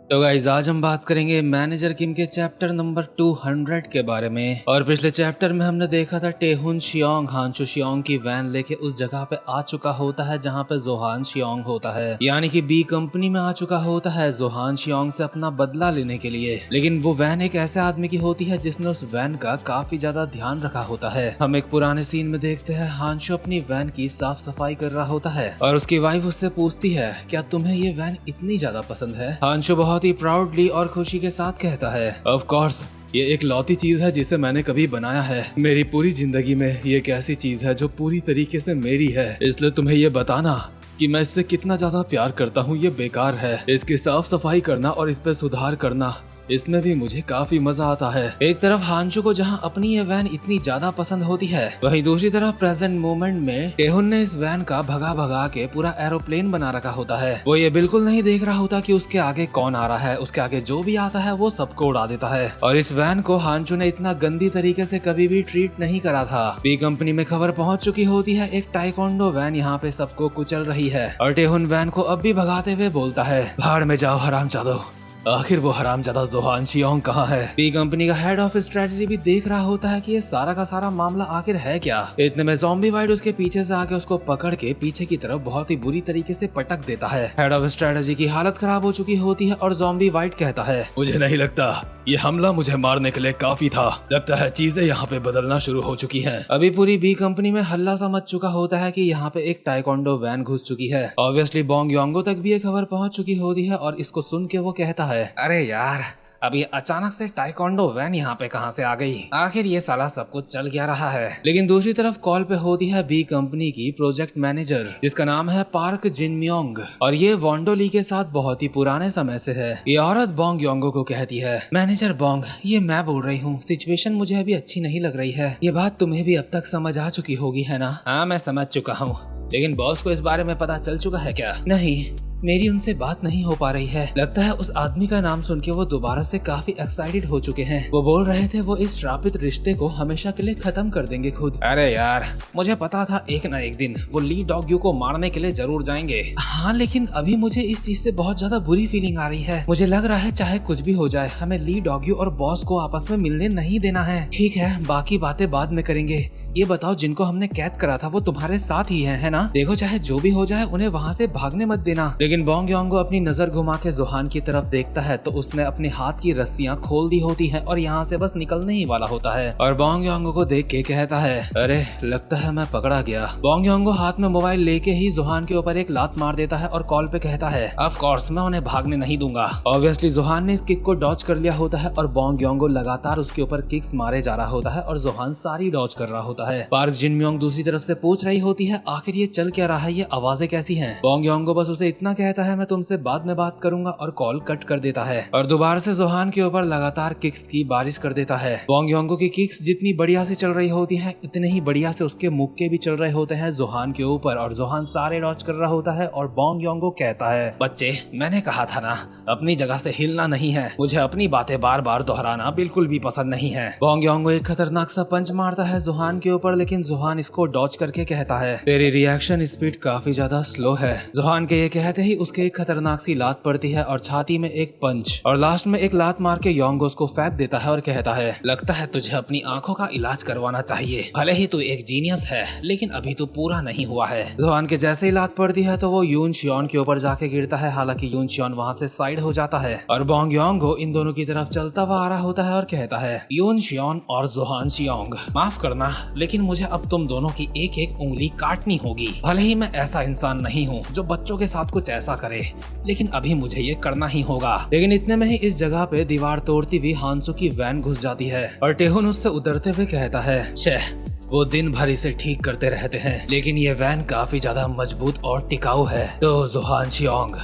तो गाइज आज हम बात करेंगे मैनेजर किम के चैप्टर नंबर 200 के बारे में। और पिछले चैप्टर में हमने देखा था टेहुन शियोंग हांचो शियोंग की वैन लेके उस जगह पे आ चुका होता है जहाँ पे जोहान शियोंग होता है, यानी कि बी कंपनी में आ चुका होता है जोहान शियोंग से अपना बदला लेने के लिए। लेकिन वो वैन एक ऐसे आदमी की होती है जिसने उस वैन का काफी ज्यादा ध्यान रखा होता है। हम एक पुराने सीन में देखते हैं हांचो अपनी वैन की साफ सफाई कर रहा होता है और उसकी वाइफ उससे पूछती है क्या तुम्हें ये वैन इतनी ज्यादा पसंद है। हांचो बहुत ही प्राउडली और खुशी के साथ कहता है ऑफ कोर्स ये एक लौती चीज है जिसे मैंने कभी बनाया है। मेरी पूरी जिंदगी में ये एक ऐसी चीज है जो पूरी तरीके से मेरी है, इसलिए तुम्हें ये बताना कि मैं इससे कितना ज्यादा प्यार करता हूँ ये बेकार है। इसकी साफ सफाई करना और इस पे सुधार करना इसमें भी मुझे काफी मजा आता है। एक तरफ हांचो को जहां अपनी ये वैन इतनी ज्यादा पसंद होती है, वहीं दूसरी तरफ प्रेजेंट मोमेंट में टेहुन ने इस वैन का भगा भगा के पूरा एरोप्लेन बना रखा होता है। वो ये बिल्कुल नहीं देख रहा होता कि उसके आगे कौन आ रहा है, उसके आगे जो भी आता है वो सबको उड़ा देता है। और इस वैन को हांचो ने इतना गंदी तरीके से कभी भी ट्रीट नहीं करा था। बी कंपनी में खबर पहुंच चुकी होती है एक टाइकोंडो वैन यहाँ पे सबको कुचल रही है और टेहुन वैन को अब भी भगाते हुए बोलता है भाड़ में जाओ हरामजादो। आखिर वो हरामजादा जोहान शियोंग कहाँ है। बी कंपनी का हेड ऑफ स्ट्रेटजी भी देख रहा होता है कि ये सारा का सारा मामला आखिर है क्या। इतने में ज़ॉम्बी वाइट उसके पीछे से आके उसको पकड़ के पीछे की तरफ बहुत ही बुरी तरीके से पटक देता है। हेड ऑफ स्ट्रेटजी की हालत खराब हो चुकी होती है और ज़ॉम्बी वाइट कहता है मुझे नहीं लगता ये हमला मुझे मारने के लिए काफी था, लगता है चीजें यहाँ पे बदलना शुरू हो चुकी हैं। अभी पूरी बी कंपनी में हल्ला सा मच चुका होता है कि यहाँ पे एक टाइकोंडो वैन घुस चुकी है। ऑब्वियसली बोंग योंगो तक भी ये खबर पहुंच चुकी होती है और इसको सुन के वो कहता है अरे यार अब ये अचानक से टाइकोंडो वैन यहाँ पे कहाँ से आ गई, आखिर ये साला सब कुछ चल क्या रहा है। लेकिन दूसरी तरफ कॉल पे होती है बी कंपनी की प्रोजेक्ट मैनेजर जिसका नाम है पार्क जिन म्योंग और ये वोंडो ली के साथ बहुत ही पुराने समय से है। ये औरत बोंग योंगो को कहती है मैनेजर बोंग ये मैं बोल रही हूँ, सिचुएशन मुझे अभी अच्छी नहीं लग रही है। ये बात तुम्हें भी अब तक समझ आ चुकी होगी है ना। हाँ मैं समझ चुका हूँ, लेकिन बॉस को इस बारे में पता चल चुका है क्या। नहीं मेरी उनसे बात नहीं हो पा रही है। लगता है उस आदमी का नाम सुन के वो दोबारा से काफी एक्साइटेड हो चुके हैं। वो बोल रहे थे वो इस श्रापित रिश्ते को हमेशा के लिए खत्म कर देंगे खुद। अरे यार मुझे पता था एक ना एक दिन वो ली डॉग्यू को मारने के लिए जरूर जाएंगे। हाँ लेकिन अभी मुझे इस चीज से बहुत ज्यादा बुरी फीलिंग आ रही है। मुझे लग रहा है चाहे कुछ भी हो जाए हमें ली डॉग्यू और बॉस को आपस में मिलने नहीं देना है। ठीक है बाकी बातें बाद में करेंगे, ये बताओ जिनको हमने कैद करा था वो तुम्हारे साथ ही है ना। देखो चाहे जो भी हो जाए उन्हें वहाँ से भागने मत देना। लेकिन बोंग योंगो अपनी नजर घुमा के जोहान की तरफ देखता है तो उसने अपने हाथ की रस्सियां खोल दी होती हैं और यहाँ से बस निकलने ही वाला होता है। और बोंग योंगो को देख के कहता है अरे लगता है मैं पकड़ा गया। बोंग योंगो हाथ में मोबाइल लेके ही जोहान के ऊपर एक लात मार देता है और कॉल पे कहता है ऑफ कोर्स मैं उन्हें भागने नहीं दूंगा। ऑब्वियसली जोहान ने इस किक को डॉज कर लिया होता है और बोंग योंगो लगातार उसके ऊपर किक्स मारे जा रहा होता है और जोहान सारी डॉज कर रहा होता है। पार्क जिन म्योंग दूसरी तरफ से पूछ रही होती है आखिर ये चल क्या रहा है, ये आवाजें कैसी हैं। बोंग योंगो बस उसे इतना कहता है मैं तुमसे बाद में बात करूंगा और कॉल कट कर देता है और दोबारा से जोहान के ऊपर लगातार किक्स की बारिश कर देता है। बोंग योंगो की किक्स जितनी बढ़िया से चल रही होती हैं इतने ही बढ़िया से उसके मुक्के भी चल रहे होते हैं जोहान के ऊपर और जोहान सारे डॉज कर रहा होता है। और बोंग योंगो कहता है बच्चे मैंने कहा था ना अपनी जगह से हिलना नहीं है, मुझे अपनी बातें बार बार दोहराना बिल्कुल भी पसंद नहीं है। बोंग योंगो एक खतरनाक सा पंच मारता है जोहान के ऊपर, लेकिन जोहान इसको डॉज करके कहता है तेरी रिएक्शन स्पीड काफी ज्यादा स्लो है। जोहान के ये कहते ही उसके एक खतरनाक सी लात पड़ती है और छाती में एक पंच और लास्ट में एक लात मार के योंगोस को फेंक देता है और कहता है लगता है तुझे अपनी आंखों का इलाज करवाना चाहिए, भले ही तू एक जीनियस है लेकिन अभी तू पूरा नहीं हुआ है। जोहान के जैसे ही लात पड़ती है तो वो यून शियोन के ऊपर जाके गिरता है, हालांकि यून शियोन वहाँ से साइड हो जाता है और बोंग योंगो इन दोनों की तरफ चलता हुआ आ रहा होता है और कहता है यून शियोन और जोहान शियोंग माफ करना लेकिन मुझे अब तुम दोनों की एक एक उंगली काटनी होगी। भले ही मैं ऐसा इंसान नहीं हूँ जो बच्चों के साथ कुछ ऐसा करे, लेकिन अभी मुझे ये करना ही होगा। लेकिन इतने में ही इस जगह पे दीवार तोड़ती हुई हांसो की वैन घुस जाती है और टेहुन उससे उतरते हुए कहता है शेह वो दिन भर इसे ठीक करते रहते हैं लेकिन ये वैन काफी ज्यादा मजबूत और टिकाऊ है। तो जोहान शियोंग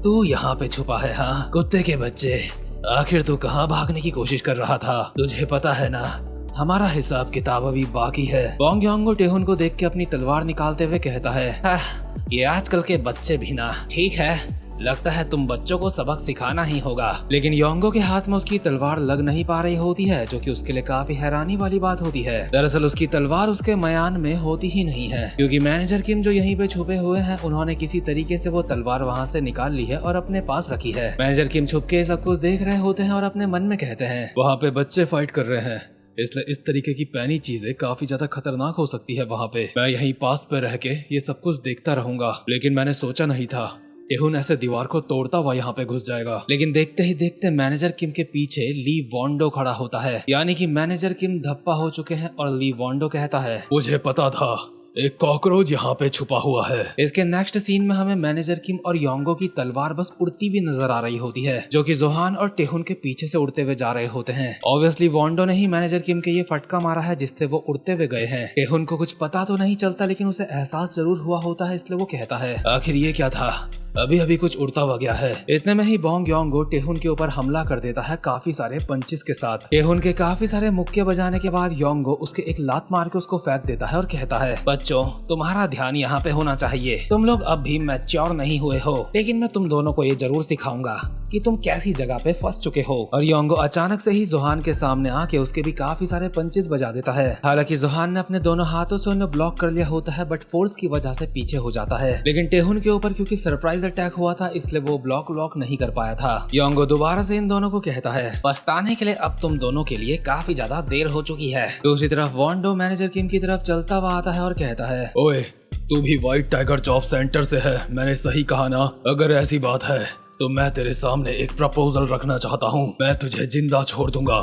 तू यहाँ पे छुपा है हाँ कुत्ते के बच्चे, आखिर तू कहाँ भागने की कोशिश कर रहा था, तुझे पता है ना हमारा हिसाब किताब अभी बाकी है। बोंग योंगो टेहुन को देख के अपनी तलवार निकालते हुए कहता है ये आजकल के बच्चे भी ना ठीक है लगता है तुम बच्चों को सबक सिखाना ही होगा। लेकिन योंगो के हाथ में उसकी तलवार लग नहीं पा रही होती है, जो कि उसके लिए काफी हैरानी वाली बात होती है। दरअसल उसकी तलवार उसके मयान में होती ही नहीं है, क्योंकि मैनेजर किम जो यहीं पे छुपे हुए हैं, उन्होंने किसी तरीके से वो तलवार वहाँ से निकाल ली है और अपने पास रखी है। मैनेजर किम छुप के सब कुछ देख रहे होते हैं और अपने मन में कहते हैं, वहाँ पे बच्चे फाइट कर रहे हैं, इसलिए इस तरीके की पैनी चीजें काफी ज्यादा खतरनाक हो सकती है। वहाँ पे मैं यहीं पास पे रह के ये सब कुछ देखता रहूंगा। लेकिन मैंने सोचा नहीं था टेहुन ऐसे दीवार को तोड़ता हुआ यहाँ पे घुस जाएगा। लेकिन देखते ही देखते मैनेजर किम के पीछे ली वॉन्डो खड़ा होता है, यानी कि मैनेजर किम धप्पा हो चुके हैं और ली वॉन्डो कहता है, मुझे पता था एक कॉकरोच यहाँ पे छुपा हुआ है। इसके नेक्स्ट सीन में हमें मैनेजर किम और योंगो की तलवार बस उड़ती हुई नजर आ रही होती है, जो कि जोहान और टेहुन के पीछे से उड़ते हुए जा रहे होते हैं। ऑब्वियसली वॉन्डो ने ही मैनेजर किम के ये फटका मारा है जिससे वो उड़ते हुए गए हैं। टेहुन को कुछ पता तो नहीं चलता, लेकिन उसे एहसास जरूर हुआ होता है, इसलिए वो कहता है, आखिर ये क्या था, अभी अभी कुछ उड़ता हुआ गया है। इतने में ही बोंग योंगो टेहुन के ऊपर हमला कर देता है काफी सारे पंचेस के साथ। टेहुन के काफी सारे मुक्के बजाने के बाद योंगो उसके एक लात मार के उसको फेंक देता है और कहता है, बच्चों तुम्हारा ध्यान यहाँ पे होना चाहिए, तुम लोग अब भी मैच्योर नहीं हुए हो, लेकिन मैं तुम दोनों को ये जरूर सिखाऊंगा कि तुम कैसी जगह पे फंस चुके हो। और योंगो अचानक से ही जोहान के सामने आके उसके भी काफी सारे पंचेस बजा देता है। हालांकि जोहान ने अपने दोनों हाथों से उन्हें ब्लॉक कर लिया होता है, बट फोर्स की वजह से पीछे हो जाता है। लेकिन टेहुन के ऊपर क्योंकि सरप्राइज अटैक हुआ था, इसलिए वो ब्लॉक नहीं कर पाया था। योंगो दोबारा से इन दोनों को कहता है, पछताने के लिए अब तुम दोनों के लिए काफी ज्यादा देर हो चुकी है। दूसरी तरफ वॉन्डो मैनेजर किम की तरफ चलता हुआ आता है और कहता है, ओए तू भी व्हाइट टाइगर जॉब सेंटर से है, मैंने सही कहा ना? अगर ऐसी बात है तो मैं तेरे सामने एक प्रपोजल रखना चाहता हूँ, मैं तुझे जिंदा छोड़ दूंगा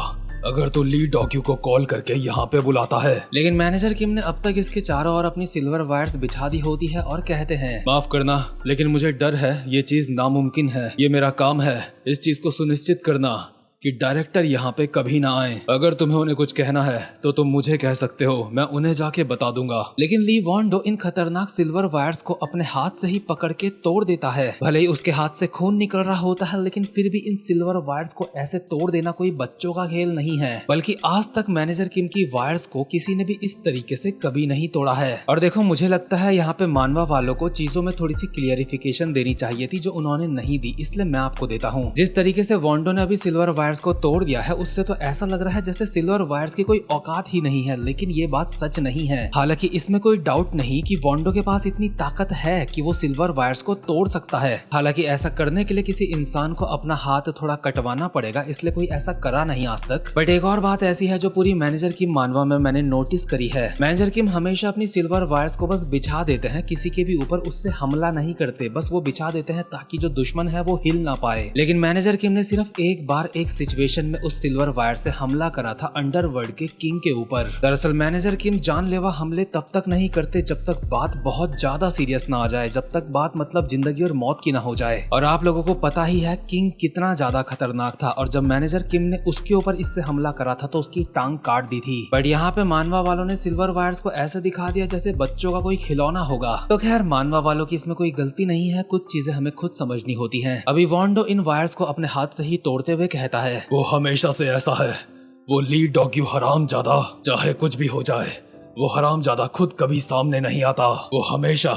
अगर तू ली डॉक्यू को कॉल करके यहाँ पे बुलाता है। लेकिन मैनेजर किम ने अब तक इसके चारों ओर अपनी सिल्वर वायर्स बिछा दी होती है और कहते हैं, माफ करना लेकिन मुझे डर है, ये चीज नामुमकिन है, ये मेरा काम है इस चीज को सुनिश्चित करना कि डायरेक्टर यहाँ पे कभी ना आए। अगर तुम्हें उन्हें कुछ कहना है तो तुम मुझे कह सकते हो, मैं उन्हें जाके बता दूंगा। लेकिन ली वॉन्डो इन खतरनाक सिल्वर वायर्स को अपने हाथ से ही पकड़ के तोड़ देता है। भले ही उसके हाथ से खून निकल रहा होता है, लेकिन फिर भी इन सिल्वर वायर्स को ऐसे तोड़ देना कोई बच्चों का खेल नहीं है, बल्कि आज तक मैनेजर किम की वायर्स को किसी ने भी इस तरीके से कभी नहीं तोड़ा है। और देखो मुझे लगता है यहाँ पे मानवा वालों को चीजों में थोड़ी सी क्लियरिफिकेशन देनी चाहिए थी, जो उन्होंने नहीं दी, इसलिए मैं आपको देता हूँ। जिस तरीके से वॉन्डो ने अभी सिल्वर वायर्स को तोड़ दिया है, उससे तो ऐसा लग रहा है जैसे सिल्वर वायर्स की कोई औकात ही नहीं है, लेकिन ये बात सच नहीं है। हालांकि इसमें कोई डाउट नहीं कि वॉन्डो के पास इतनी ताकत है कि वो सिल्वर वायर्स को तोड़ सकता है। हालांकि ऐसा करने के लिए किसी इंसान को अपना हाथ थोड़ा कटवाना पड़ेगा, इसलिए कोई ऐसा करा नहीं आज तक। बट एक और बात ऐसी है जो पूरी मैनेजर किम मानवा में मैंने नोटिस करी है, मैनेजर किम हमेशा अपनी सिल्वर वायर्स को बस बिछा देते हैं, किसी के भी ऊपर उससे हमला नहीं करते, बस वो बिछा देते हैं ताकि जो दुश्मन है वो हिल ना पाए। लेकिन मैनेजर किम ने सिर्फ एक बार एक सिचुएशन में उस सिल्वर वायर से हमला करा था अंडरवर्ल्ड के किंग के ऊपर। दरअसल मैनेजर किम जानलेवा हमले तब तक नहीं करते जब तक बात बहुत ज्यादा सीरियस ना आ जाए, जब तक बात मतलब जिंदगी और मौत की ना हो जाए। और आप लोगों को पता ही है किंग कितना ज्यादा खतरनाक था, और जब मैनेजर किम ने उसके ऊपर इससे हमला करा था तो उसकी टांग काट दी थी। बट यहाँ पे मानवा वालों ने सिल्वर वायर्स को ऐसे दिखा दिया जैसे बच्चों का कोई खिलौना होगा। तो खैर मानवा वालों की इसमें कोई गलती नहीं है, कुछ चीजें हमें खुद समझनी होती है। अभी वॉन्डो इन वायर्स को अपने हाथ से ही तोड़ते हुए कहता है, वो हमेशा से ऐसा है, वो ली डॉग्यू हरामजादा, चाहे कुछ भी हो जाए वो हरामजादा खुद कभी सामने नहीं आता, वो हमेशा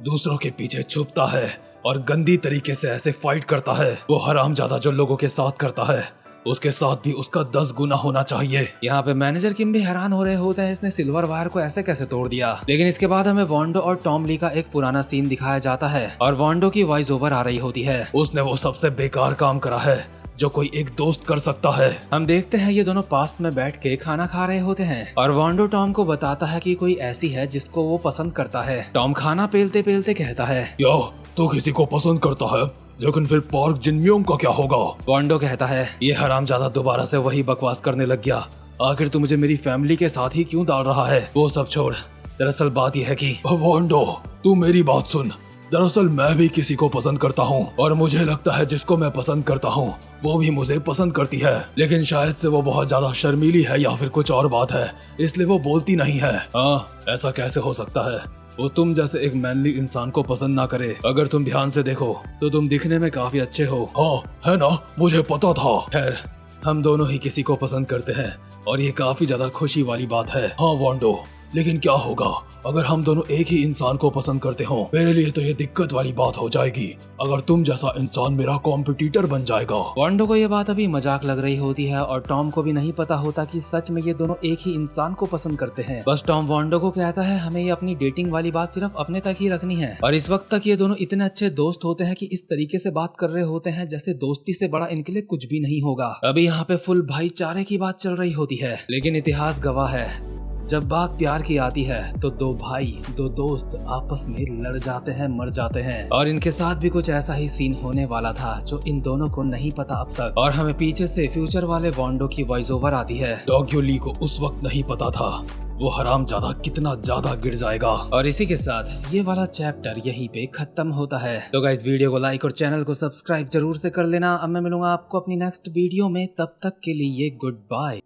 दूसरों के पीछे छुपता है और गंदी तरीके से ऐसे फाइट करता है। वो हरामजादा जो लोगों के साथ करता है उसके साथ भी उसका 10 गुना होना चाहिए। यहाँ पे मैनेजर किम भी हैरान हो रहे होते हैं, इसने सिल्वर वायर को ऐसे कैसे तोड़ दिया। लेकिन इसके बाद हमें वॉन्डो और टॉम ली का एक पुराना सीन दिखाया जाता है और वॉन्डो की वॉइस ओवर आ रही होती है, उसने वो सबसे बेकार काम करा है जो कोई एक दोस्त कर सकता है। हम देखते हैं ये दोनों पास्ट में बैठ के खाना खा रहे होते हैं और वॉन्डो टॉम को बताता है कि कोई ऐसी है जिसको वो पसंद करता है। टॉम खाना पेलते पेलते कहता है, यो तो किसी को पसंद करता है, लेकिन फिर पार्क जिनम्योंग का क्या होगा? वॉन्डो कहता है, ये हरामजादा दोबारा से वही बकवास करने लग गया, आखिर तू मुझे मेरी फैमिली के साथ ही क्यों डाल रहा है? वो सब छोड़, दरअसल बात यह है कि वॉन्डो तू मेरी बात सुन, दरअसल मैं भी किसी को पसंद करता हूँ और मुझे लगता है जिसको मैं पसंद करता हूँ वो भी मुझे पसंद करती है, लेकिन शायद से वो बहुत ज्यादा शर्मीली है या फिर कुछ और बात है, इसलिए वो बोलती नहीं है। हाँ, ऐसा कैसे हो सकता है? वो तुम जैसे एक मैनली इंसान को पसंद ना करे। अगर तुम ध्यान से देखो तो तुम दिखने में काफी अच्छे हो। हाँ है ना, मुझे पता था। खैर हम दोनों ही किसी को पसंद करते हैं और ये काफी ज्यादा खुशी वाली बात है। हाँ वॉन्डो, लेकिन क्या होगा अगर हम दोनों एक ही इंसान को पसंद करते हो? मेरे लिए तो ये दिक्कत वाली बात हो जाएगी अगर तुम जैसा इंसान मेरा कॉम्पिटिटर बन जाएगा। वांडो को ये बात अभी मजाक लग रही होती है और टॉम को भी नहीं पता होता कि सच में ये दोनों एक ही इंसान को पसंद करते हैं। बस टॉम वांडो को कहता है हमें ये अपनी डेटिंग वाली बात सिर्फ अपने तक ही रखनी है। और इस वक्त तक ये दोनों इतने अच्छे दोस्त होते हैं कि इस तरीके से बात कर रहे होते हैं जैसे दोस्ती से बड़ा इनके लिए कुछ भी नहीं होगा। अभी यहाँ पे फुल भाईचारे की बात चल रही होती है, लेकिन इतिहास गवाह है जब बात प्यार की आती है तो दो भाई दो दोस्त आपस में लड़ जाते हैं, मर जाते हैं। और इनके साथ भी कुछ ऐसा ही सीन होने वाला था जो इन दोनों को नहीं पता अब तक। और हमें पीछे से फ्यूचर वाले वांडो की वॉइस ओवर आती है। डॉग्यो ली को उस वक्त नहीं पता था वो हरामजादा कितना ज्यादा गिर जाएगा। और इसी के साथ ये वाला चैप्टर यहीं पे खत्म होता है। तो गाइस वीडियो को लाइक और चैनल को सब्सक्राइब जरूर से कर लेना। अब मैं मिलूंगा आपको अपनी नेक्स्ट वीडियो में, तब तक के लिए गुड बाय।